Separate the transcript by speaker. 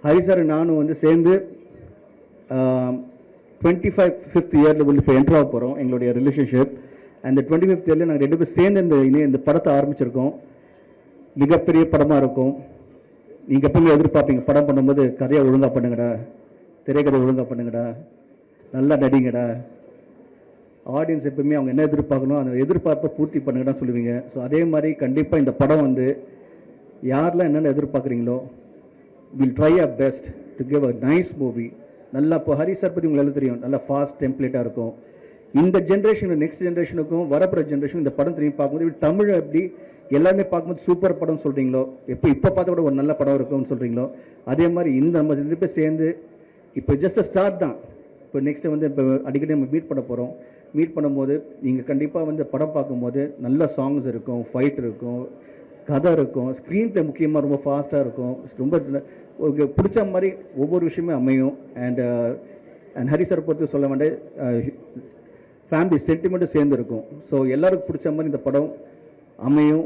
Speaker 1: Hari sir நானும் வந்து சேர்ந்து 25th இயரில் வந்து இப்போ என்ட்ரு ஆக போகிறோம் எங்களுடைய ரிலேஷன்ஷிப். அந்த 25th இயரில் நாங்கள் 2 பேரும் சேர்ந்து இந்த படத்தை ஆரம்பிச்சிருக்கோம். மிகப்பெரிய படமாக இருக்கும். நீங்கள் எப்பவுமே எதிர்பார்ப்பீங்க படம் பண்ணும்போது கதையை ஒழுங்காக பண்ணுங்கடா, திரைக்கதை ஒழுங்காக பண்ணுங்கடா, நல்லா நடிங்கடா. ஆடியன்ஸ் எப்பவுமே அவங்க என்ன எதிர்பார்க்கணும் அந்த எதிர்பார்ப்பை பூர்த்தி பண்ணுங்கடான்னு சொல்லுவீங்க. ஸோ அதே மாதிரி கண்டிப்பாக இந்த படம் வந்து யாரெல்லாம் என்னென்ன எதிர்பார்க்குறீங்களோ will try a best to give a nice movie. நல்லா இப்போ ஹரி சார் பற்றி உங்களுக்கு தெரியும், நல்லா ஃபாஸ்ட் டெம்ப்ளேட்டாக இருக்கும். இந்த ஜென்ரேஷன் நெக்ஸ்ட் ஜென்ரேஷனுக்கும் வரப்புற ஜென்ரேஷன் இந்த படம் திரும்பி பார்க்கும்போது இப்படி தமிழ் எப்படி எல்லாருமே பார்க்கும்போது சூப்பர் படம் சொல்கிறீங்களோ, இப்போ பார்த்தா கூட ஒரு நல்ல படம் இருக்கும்னு சொல்கிறீங்களோ, அதே மாதிரி இந்த நம்ம 2 பேர் சேர்ந்து இப்போ ஜஸ்ட் அ ஸ்டார்ட் தான். இப்போ நெக்ஸ்ட்டு வந்து இப்போ அடிக்கடி நம்ம மீட் பண்ண போகிறோம். மீட் பண்ணும்போது நீங்கள் கண்டிப்பாக வந்து படம் பார்க்கும்போது நல்ல சாங்ஸ் இருக்கும், ஃபைட் இருக்கும், கதை இருக்கும், ஸ்க்ரீன் ப்ளே முக்கியமாக ரொம்ப ஃபாஸ்ட்டாக இருக்கும், ரொம்ப பிடிச்ச மாதிரி ஒவ்வொரு விஷயமே அமையும். அண்ட் ஹரி சார் பொறுத்து சொல்ல வேண்டிய ஃபேமிலி சென்டிமெண்ட்டும் சேர்ந்து இருக்கும். ஸோ எல்லாருக்கும் பிடிச்ச மாதிரி இந்த படம் அமையும்.